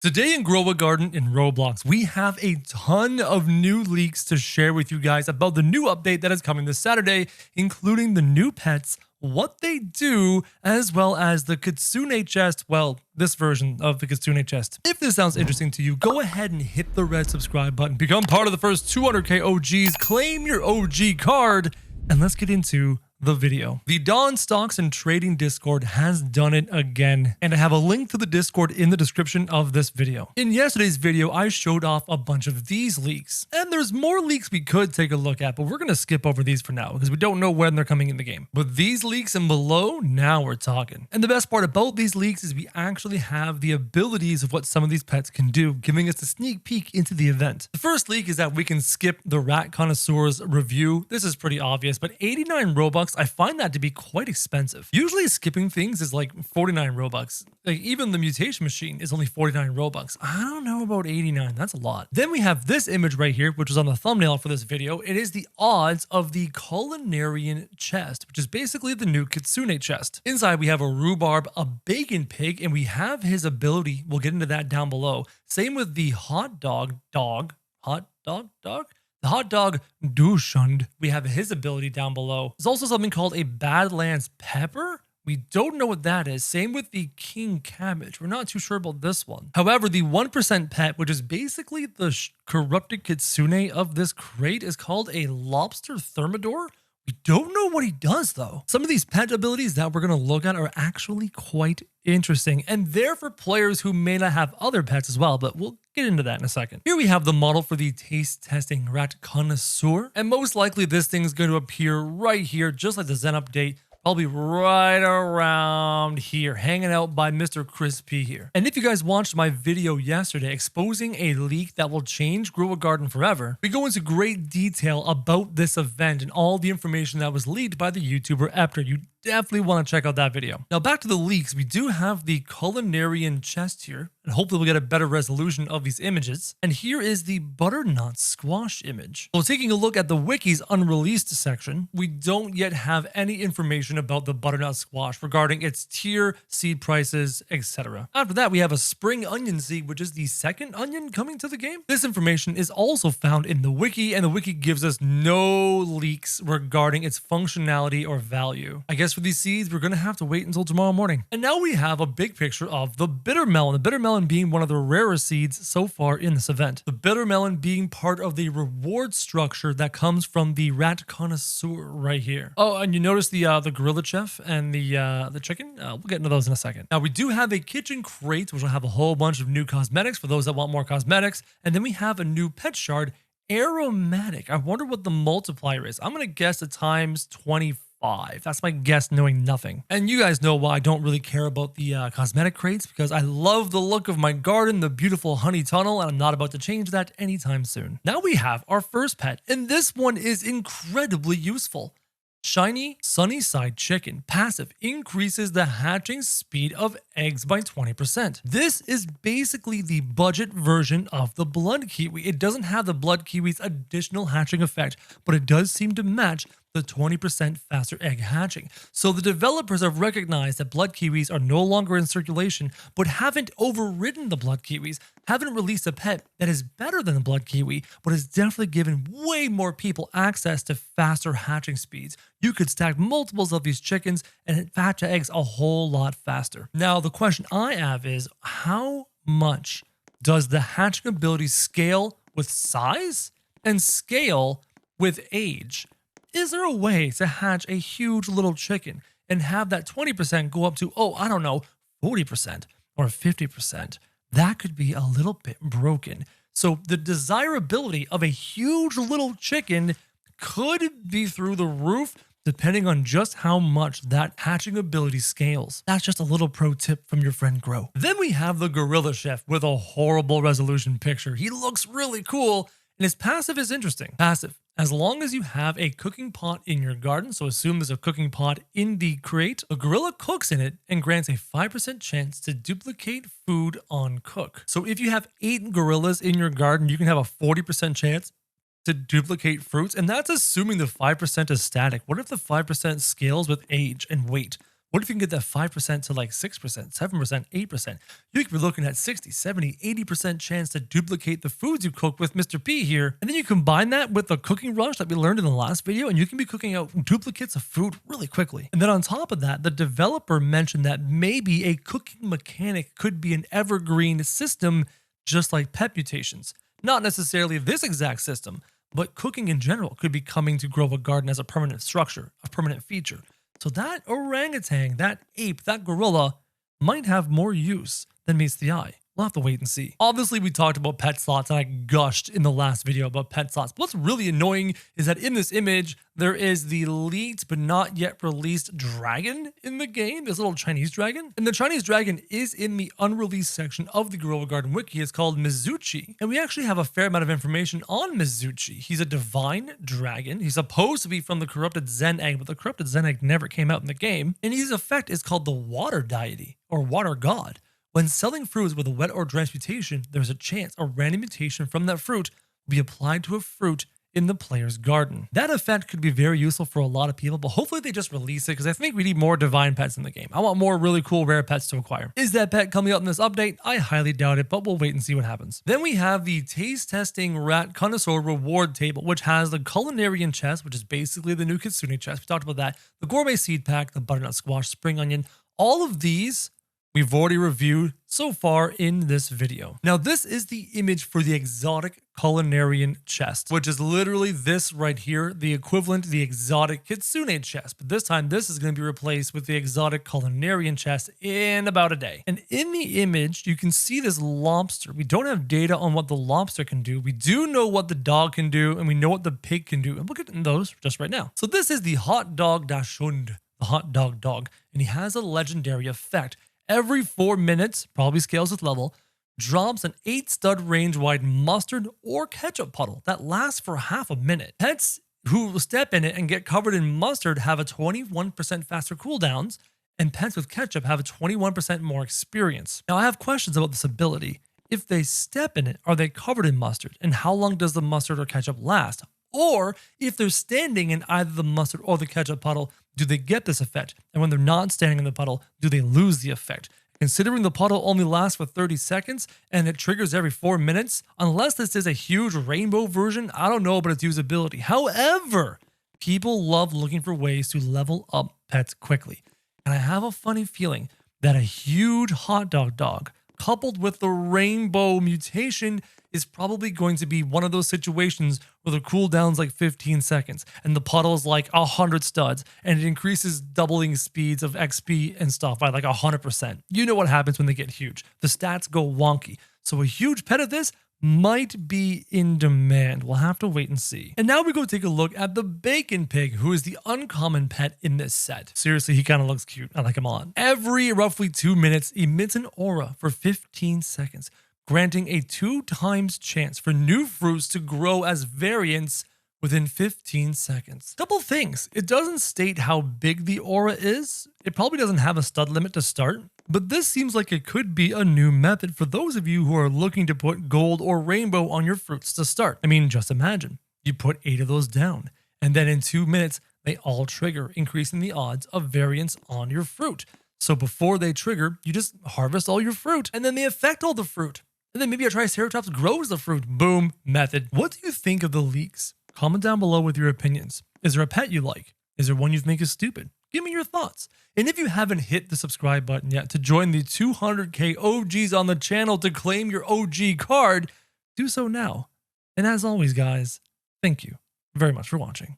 Today in Grow a Garden in Roblox, we have a ton of new leaks to share with you guys about the new update that is coming this Saturday, including the new pets, what they do, as well as the Kitsune Chest, well, this version of the Kitsune Chest. If this sounds interesting to you, go ahead and hit the red subscribe button, become part of the first 200k OGs, claim your OG card, and let's get into the video. The Dawn Stocks and Trading Discord has done it again, and I have a link to the Discord in the description of this video. In yesterday's video, I showed off a bunch of these leaks, and there's more leaks we could take a look at, but we're going to skip over these for now because we don't know when they're coming in the game. But these leaks and below, now we're talking. And the best part about these leaks is we actually have the abilities of what some of these pets can do, giving us a sneak peek into the event. The first leak is that we can skip the Rat Connoisseur's review. This is pretty obvious, but 89 Robux, I find that to be quite expensive. Usually skipping things is like 49 Robux. Like even the mutation machine is only 49 Robux. I don't know about 89. That's a lot. Then we have this image right here, which is on the thumbnail for this video. It is the odds of the Kitsune Chest, which is basically the new Kitsune Chest. Inside we have a rhubarb, a bacon pig, and we have his ability. We'll get into that down below. Same with the hot dog. The hot dog Dushund, we have his ability down below. There's also something called a Badlands Pepper. We don't know what that is. Same with the King Cabbage. We're not too sure about this one. However, the 1% pet, which is basically the corrupted kitsune of this crate, is called a Lobster Thermidor. We don't know what he does though. Some of these pet abilities that we're going to look at are actually quite interesting, and they're for players who may not have other pets as well, but we'll get into that in a second. Here we have the model for the taste testing Rat Connoisseur, and most likely this thing's going to appear right here, just like the Zen update. Probably right around here, hanging out by Mr. Crispy here. And if you guys watched my video yesterday exposing a leak that will change Grow a Garden forever, we go into great detail about this event and all the information that was leaked by the YouTuber Eper. You definitely want to check out that video. Now back to the leaks, we do have the Kitsune Chest here, and hopefully we'll get a better resolution of these images. And here is the butternut squash image. So taking a look at the wiki's unreleased section, we don't yet have any information about the butternut squash regarding its tier, seed prices, etc. After that, we have a spring onion seed, which is the second onion coming to the game. This information is also found in the wiki, and the wiki gives us no leaks regarding its functionality or value. I guess for these seeds, we're going to have to wait until tomorrow morning. And now we have a big picture of the Bittermelon. The Bittermelon being one of the rarest seeds so far in this event. The Bittermelon being part of the reward structure that comes from the Rat Connoisseur right here. Oh, and you notice the gorilla chef and the chicken? We'll get into those in a second. Now we do have a kitchen crate, which will have a whole bunch of new cosmetics for those that want more cosmetics. And then we have a new pet shard, aromatic. I wonder what the multiplier is. I'm going to guess at times 25. That's my guess, knowing nothing. And you guys know why I don't really care about the cosmetic crates, because I love the look of my garden, the beautiful honey tunnel, and I'm not about to change that anytime soon. Now we have our first pet, and this one is incredibly useful. Shiny Sunnyside Chicken. Passive increases the hatching speed of eggs by 20%. This is basically the budget version of the blood kiwi. It doesn't have the blood kiwi's additional hatching effect, but it does seem to match the 20% faster egg hatching. So the developers have recognized that blood kiwis are no longer in circulation, but haven't overridden the blood kiwis, haven't released a pet that is better than the blood kiwi, but has definitely given way more people access to faster hatching speeds. You could stack multiples of these chickens and hatch eggs a whole lot faster. Now, the question I have is, how much does the hatching ability scale with size and scale with age? Is there a way to hatch a huge little chicken and have that 20% go up to, oh, I don't know, 40% or 50%? That could be a little bit broken. So the desirability of a huge little chicken could be through the roof, depending on just how much that hatching ability scales. That's just a little pro tip from your friend Grow. Then we have the gorilla chef with a horrible resolution picture. He looks really cool, and his passive is interesting. Passive. As long as you have a cooking pot in your garden, so assume there's a cooking pot in the crate, the gorilla cooks in it and grants a 5% chance to duplicate food on cook. So if you have 8 gorillas in your garden, you can have a 40% chance to duplicate fruits, and that's assuming the 5% is static. What if the 5% scales with age and weight? What if you can get that 5% to like 6%, 7%, 8%? You could be looking at 60, 70, 80% chance to duplicate the foods you cook with Mr. P here. And then you combine that with the cooking rush that we learned in the last video, and you can be cooking out duplicates of food really quickly. And then on top of that, the developer mentioned that maybe a cooking mechanic could be an evergreen system, just like pet mutations. Not necessarily this exact system, but cooking in general could be coming to Grow a Garden as a permanent structure, a permanent feature. So that orangutan, that ape, that gorilla might have more use than meets the eye. We'll have to wait and see. Obviously, we talked about pet slots, and I gushed in the last video about pet slots. But what's really annoying is that in this image, there is the leaked but not yet released dragon in the game, this little Chinese dragon. And the Chinese dragon is in the unreleased section of the Grow a Garden wiki. It's called Mizuchi. And we actually have a fair amount of information on Mizuchi. He's a divine dragon. He's supposed to be from the corrupted Zen egg, but the corrupted Zen egg never came out in the game. And his effect is called the water deity, or water god. When selling fruits with a wet or drenched mutation, there's a chance a random mutation from that fruit will be applied to a fruit in the player's garden. That effect could be very useful for a lot of people, but hopefully they just release it because I think we need more divine pets in the game. I want more really cool rare pets to acquire. Is that pet coming out in this update? I highly doubt it, but we'll wait and see what happens. Then we have the taste testing rat connoisseur reward table, which has the Kitsune Chest, which is basically the new Kitsune Chest. We talked about that. The gourmet seed pack, the butternut squash, spring onion, all of these we've already reviewed so far in this video. Now, this is the image for the exotic Kitsune Chest, which is literally this right here, the equivalent to the exotic Kitsune Chest. But this time, this is going to be replaced with the exotic Kitsune Chest in about a day. And in the image, you can see this lobster. We don't have data on what the lobster can do. We do know what the dog can do, and we know what the pig can do. And we'll get into those just right now. So this is the hot dog dashund, the hot dog, and he has a legendary effect. Every 4 minutes, probably scales with level, drops an 8-stud range-wide mustard or ketchup puddle that lasts for half a minute. Pets who step in it and get covered in mustard have a 21% faster cooldowns, and pets with ketchup have a 21% more experience. Now, I have questions about this ability. If they step in it, are they covered in mustard? And how long does the mustard or ketchup last? Or if they're standing in either the mustard or the ketchup puddle, do they get this effect? And when they're not standing in the puddle, do they lose the effect? Considering the puddle only lasts for 30 seconds and it triggers every 4 minutes, unless this is a huge rainbow version, I don't know about its usability. However, people love looking for ways to level up pets quickly. And I have a funny feeling that a huge hot dog coupled with the rainbow mutation is probably going to be one of those situations where the cooldown's like 15 seconds and the puddle's like 100 studs and it increases doubling speeds of XP and stuff by like 100%. You know what happens when they get huge. The stats go wonky. So a huge pet of this might be in demand. We'll have to wait and see. And now we go take a look at the bacon pig, who is the uncommon pet in this set. Seriously, he kind of looks cute. I like him a lot. Every roughly 2 minutes, emits an aura for 15 seconds, granting a 2 times chance for new fruits to grow as variants within 15 seconds. Couple things. It doesn't state how big the aura is. It probably doesn't have a stud limit to start, but this seems like it could be a new method for those of you who are looking to put gold or rainbow on your fruits to start. I mean, just imagine. You put 8 of those down, and then in 2 minutes, they all trigger, increasing the odds of variants on your fruit. So before they trigger, you just harvest all your fruit, and then they affect all the fruit. And then maybe a Triceratops grows the fruit. Boom, method. What do you think of the leaks? Comment down below with your opinions. Is there a pet you like? Is there one you think is stupid? Give me your thoughts. And if you haven't hit the subscribe button yet to join the 200k OGs on the channel to claim your OG card, do so now. And as always, guys, thank you very much for watching.